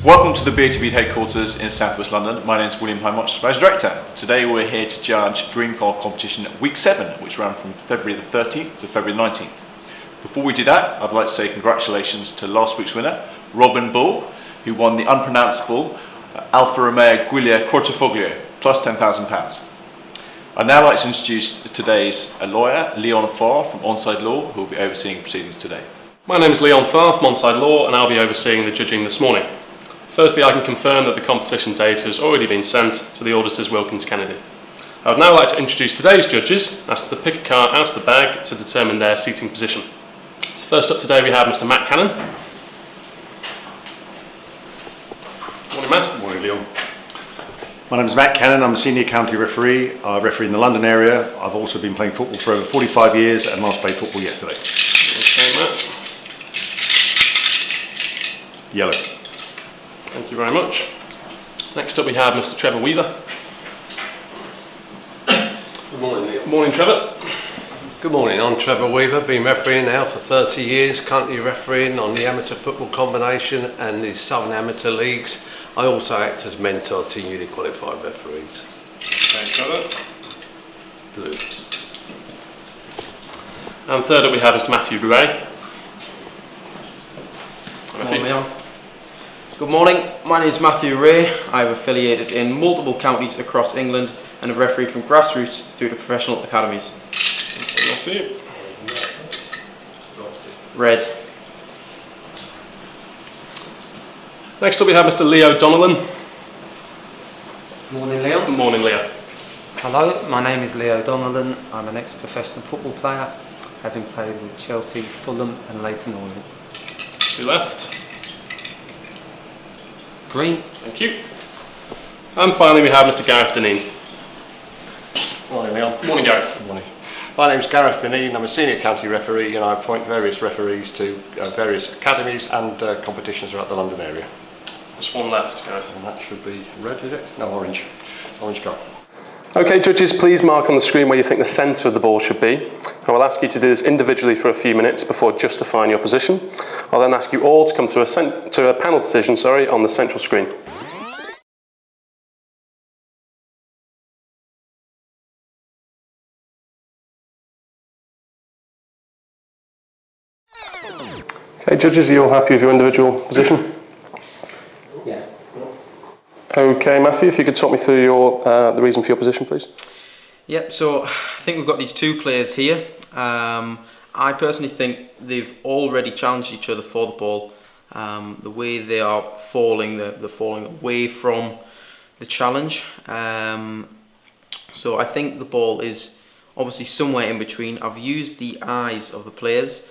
Welcome to the BATB headquarters in South West London. My name is William Hymonch, Sports Director. Today we're here to judge Dream Car competition week 7, which ran from February the 13th to February the 19th. Before we do that, I'd like to say congratulations to last week's winner, Robin Bull, who won the unpronounceable Alfa Romeo Giulia Cortofoglio, plus £10,000. I'd now like to introduce today's lawyer, Leon Farr from Onside Law, who will be overseeing proceedings today. My name is Leon Farr from Onside Law, and I'll be overseeing the judging this morning. Firstly, I can confirm that the competition data has already been sent to the auditors Wilkins Kennedy. I would now like to introduce today's judges, asked to pick a car out of the bag to determine their seating position. So first up today we have Mr. Matt Cannon. Morning, Matt. Morning, Leon. My name is Matt Cannon. I'm a senior county referee. I referee in the London area. I've also been playing football for over 45 years and last played football yesterday. Okay, Matt. Yellow. Thank you very much. Next up we have Mr. Trevor Weaver. Good morning, Neil. Morning, Trevor. Good morning, I'm Trevor Weaver, been refereeing now for 30 years, currently refereeing on the Amateur Football Combination and the Southern Amateur Leagues. I also act as mentor to newly qualified referees. Okay, Trevor. Blue. And third up we have Mr. Matthew Ray. Morning, Leon. Good morning, my name is Matthew Ray. I've affiliated in multiple counties across England and have refereed from grassroots through to professional academies. Okay, Matthew. Red. Next up we have Mr. Leo Donnellan. Morning, Leon. Morning, Leo. Hello, my name is Leo Donnellan. I'm an ex-professional football player, having played with Chelsea, Fulham and Leyton Orient. To left. Green. Thank you. And finally we have Mr. Gareth Deneen. Morning, Leon. Morning, Gareth. Good morning. My name's Gareth Deneen. I'm a senior county referee and I appoint various referees to various academies and competitions throughout the London area. Just one left, Gareth. And that should be red, is it? No, orange. Orange card. Okay, judges, please mark on the screen where you think the centre of the ball should be. I will ask you to do this individually for a few minutes before justifying your position. I'll then ask you all to come to a panel decision, on the central screen. Okay, judges, are you all happy with your individual position? Yeah. Okay, Matthew, if you could talk me through the reason for your position, please. Yep, so I think we've got these two players here. I personally think they've already challenged each other for the ball. The way they are falling, they're falling away from the challenge. So I think the ball is obviously somewhere in between. I've used the eyes of the players.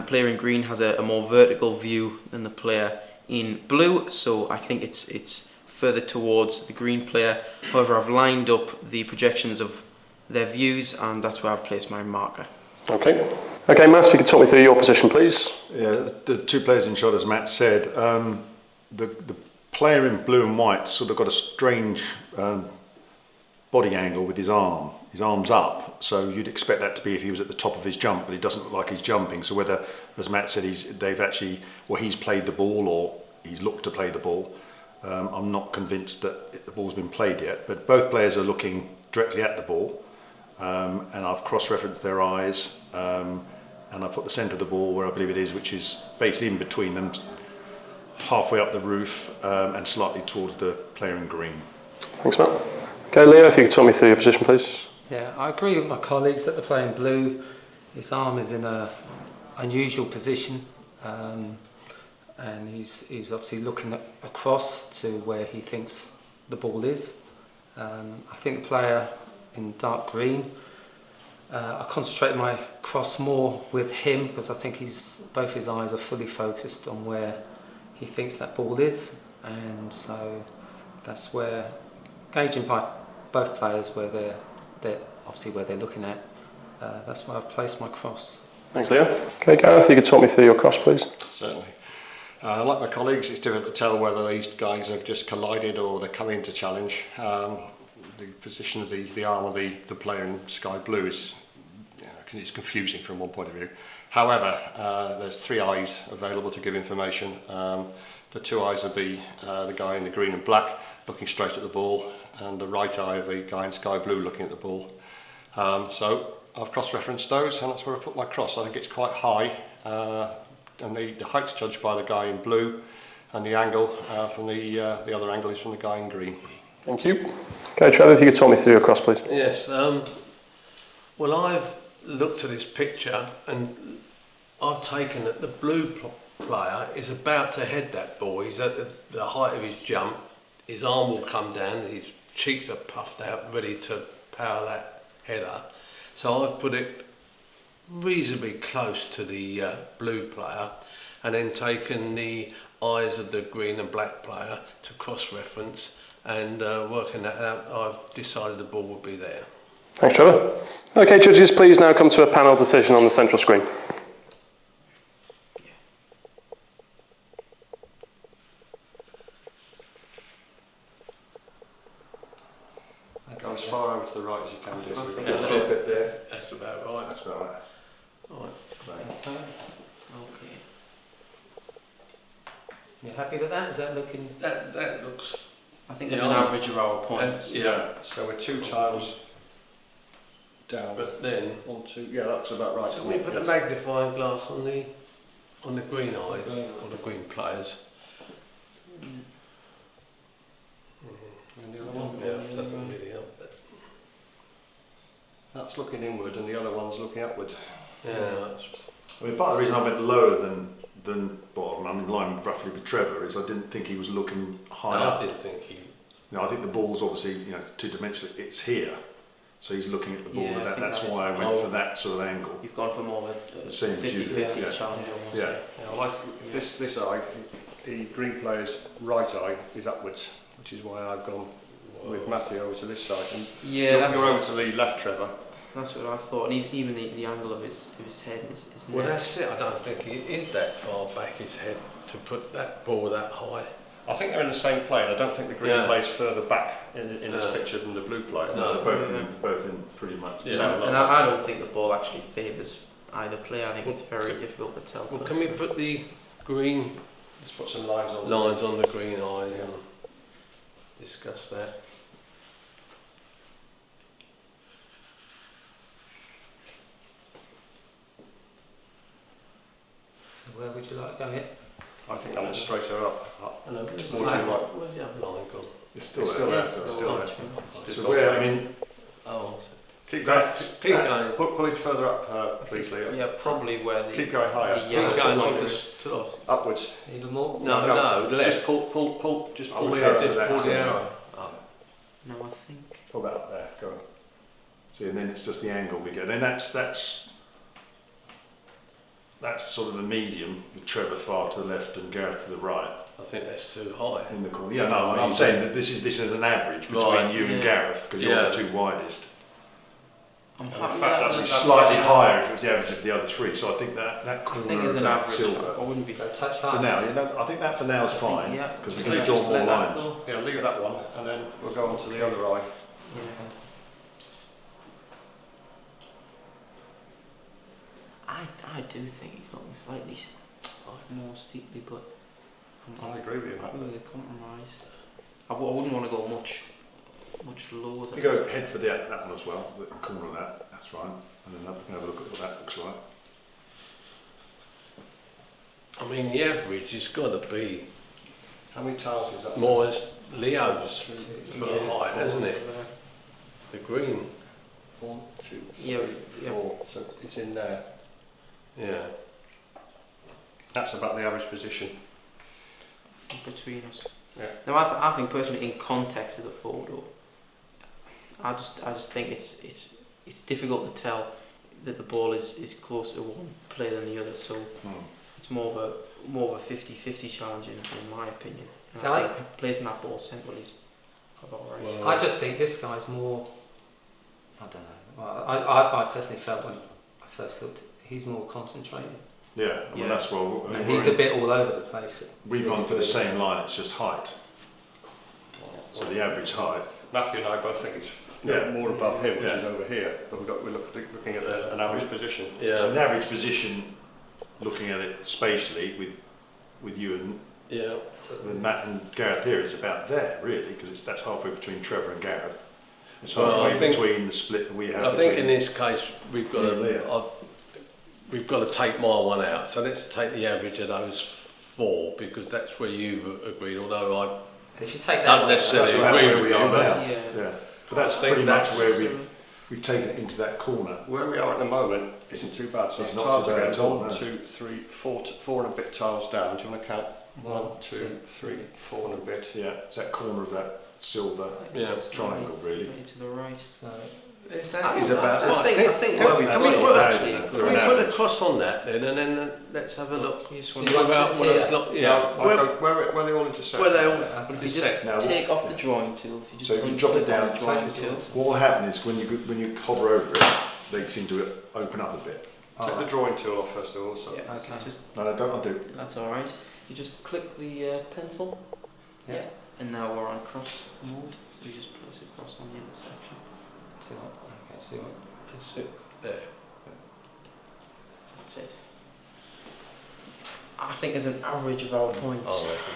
Player in green has a more vertical view than the player in blue, so I think it's further towards the green player. However, I've lined up the projections of their views and that's where I've placed my marker. Okay. Okay, Matt, if you could talk me through your position, please. Yeah, the two players in shot, as Matt said. The player in blue and white sort of got a strange body angle with his arm. His arm's up, so you'd expect that to be if he was at the top of his jump, but it doesn't look like he's jumping. So whether, as Matt said, he's played the ball or he's looked to play the ball. I'm not convinced that the ball's been played yet, but both players are looking directly at the ball, and I've cross-referenced their eyes, and I put the centre of the ball where I believe it is, which is basically in between them, halfway up the roof and slightly towards the player in green. Thanks, Matt. Okay, Leo, if you could talk me through your position, please. Yeah, I agree with my colleagues that the player in blue, his arm is in an unusual position, and he's obviously looking across to where he thinks the ball is. I think the player in dark green, I concentrate my cross more with him because I think both his eyes are fully focused on where he thinks that ball is, and so that's where, gauging by both players where they're obviously where they're looking at, that's where I've placed my cross. Thanks, Leo. Okay, Gareth, you could talk me through your cross, please. Certainly. Like my colleagues, it's difficult to tell whether these guys have just collided or they're coming to challenge. The position of the arm of the player in sky blue is it's confusing from one point of view. However, there's three eyes available to give information. the two eyes of the guy in the green and black looking straight at the ball, and the right eye of the guy in sky blue looking at the ball. So I've cross-referenced those, and that's where I put my cross. I think it's quite high, and the height's judged by the guy in blue, and the angle from the other angle is from the guy in green. Thank you. Okay, Trevor, if you could talk me through your cross, please. Yes, well, I've looked at this picture and I've taken that the blue player is about to head that ball. He's at the height of his jump, his arm will come down, his cheeks are puffed out, ready to power that header. So I've put it reasonably close to the blue player, and then taken the eyes of the green and black player to cross-reference, and working that out, I've decided the ball would be there. Thanks, Trevor. Okay, judges, please now come to a panel decision on the central screen. Go as far over to the right as you can. I So we think can that's get a little bit there. That's about right. That's about right. Okay. You happy with that? Is that looking? That looks. I think there's Yeah, an average of our points. Yeah. So we're 2 tiles down. But then, 1, 2. Yeah, that's about right. so isn't we it? put the Yes. magnifying glass on the green eyes, or the green players. And the other one? Yeah, doesn't really help. But That's looking inward, and the other one's looking upward. yeah, that's, I mean, part of the reason I went lower than bottom, I'm in line roughly with Trevor, is I didn't think he was looking high I up. did think he. I think the ball's obviously, two-dimensional. It's here, so he's looking at the ball. Yeah, I think That's that why I is- went for that sort of angle. You've gone for more of a Same as you did, 50-50 yeah. challenge almost. Yeah. Well, this eye, the green player's right eye is upwards, which is why I've gone with Matthew over to this side. And Yeah, you're over to the left, Trevor. that's what I thought. And even the angle of his head is Well, neck. that's it. I don't think he is that far back his head to put that ball that high. I think they're in the same plane. I don't think the green Yeah. player's further back in this Yeah. picture than the blue player. No. They're both in pretty much. Yeah. town And level. I don't think the ball actually favours either player. I think it's very difficult to tell. Well, can we put the green Let's put some lines on. lines on the green eyes and discuss that? So where would you like to go in? I think that one's straighter up. And Towards where's your right. where's the other line gone? It's still It's there. still there. Yes, It's the still line, there. So where, I mean, Oh, Keep going. Keep going. Pull it further up, please, Leo. Yeah, probably where the Keep going higher. the keep yellow going line on is. this to the Upwards. Even more? No, left. Just pull. Just pull would the go arrow. for Just that. pull the That's arrow up. No, I think. pull that up there. Go on. See, and then it's just the angle we get. And that's sort of the medium with Trevor far to the left and Gareth to the right I think that's too high. in the corner. Yeah, no, I'm saying that this is an average between Right. you and Yeah. Gareth because you're Yeah. the two widest. I'm In happy fact, with that. that's It's that's slightly that's- higher if it was the average of the other three. So I think that I corner think it's of an that average. silver. I wouldn't be. Go a touch For higher. now, I think that for now is I think, fine yeah. because we Just can draw more let that lines. go. Yeah, leave that one, and then we'll go on to the other eye. Yeah. I do think he's looking slightly more steeply, but I agree with you. happy with the compromise. I wouldn't want to go much lower. You go head for that one as well, the corner of that. That's fine. And then we can have a look at what that looks like. I mean, the average has got to be How many tiles is that? more as Leo's for Yeah, height, hasn't it? fours, The green. 1, 2, Yeah, 3, yeah. 4. So it's in there. Yeah. That's about the average position. between us. Yeah. Now, I think personally, in context of the photo, I just think it's difficult to tell that the ball is closer to one player than the other. So it's more of a 50-50 challenge in my opinion. And So I I- think placing that ball central is about right. Well, I just think this guy's more. I don't know. Well, I personally felt when I first looked, he's more concentrated. Yeah, I mean, Yeah. that's well. I mean, He's a bit all over the place. we've gone for the same line. It's just height. So the average height. Matthew and I both think it's Yeah. more above him, which Yeah. is over here. But we're looking at an average position. And Yeah. the average position, looking at it spatially with you Yeah. With Matt and Gareth here, it's about there really, because that's halfway between Trevor and Gareth. It's Well, I halfway think- between the split that we have. I think between in this case we've got me and Leo. we've got to take my one out. So let's take the average of those 4 because that's where you've agreed. Although If you take I that don't one necessarily That's about agree where with we you, are but now. Yeah. Yeah, but that's I think pretty much that's- where we've taken it into that corner. Where we are at the moment isn't too bad. So It's the not tiles too are bad going at all, 1, no. 2, 3, 4 and a bit tiles down. Do you want to count? 1, 2, 3, 4 and a bit. Yeah, it's that corner of that silver Yeah. triangle really. To the right. So, that is about I think Can where we've that's got it what is it's actually a at. good. we An put a average. cross on that then, and then let's have a look. You just So want you to want just here? Where they all intersect. Where they all- But if you Set. just Now, take off the yeah. drawing tool, if you just So if you point drop it on the down, drawing take the tool. tool. What will happen is when you hover over it, they seem to open up a bit. Take the drawing tool off first of all. So. Yeah, so Okay. just No, I don't undo. that's all right. You just click the pencil. Yeah. And now we're on cross mode. So you just place it across on the intersection. see what? Okay, see what? That's it. There. That's it. I think as an average of our points, I reckon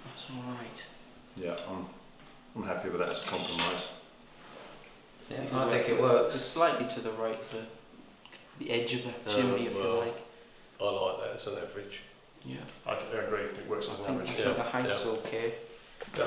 that's all right. Yeah, I'm happy with that as a compromise. Yeah, I think it works. It's slightly to the right, the edge of the chimney, if you well. like. I like that as an average. Yeah. I agree. It works as an I average. think the height's okay. Yeah.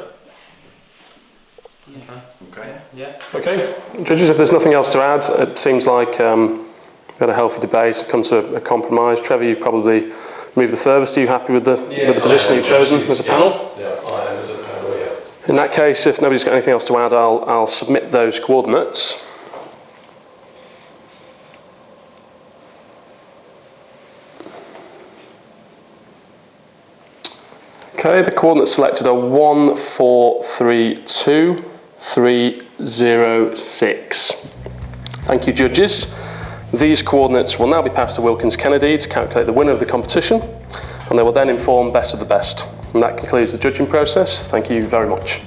Yeah. Okay. Yeah. Okay, judges, if there's nothing else to add, it seems like we've had a healthy debate, come to a compromise. Trevor, you've probably moved the furthest. Are you happy with the position that you've chosen as a panel? Yeah, I am as a panel, yeah. In that case, if nobody's got anything else to add, I'll submit those coordinates. Okay, the coordinates selected are 1, 4, 3, 2, 3, 0, 6. Thank you, judges. These coordinates will now be passed to Wilkins Kennedy to calculate the winner of the competition, and they will then inform best of the best. And that concludes the judging process. Thank you very much.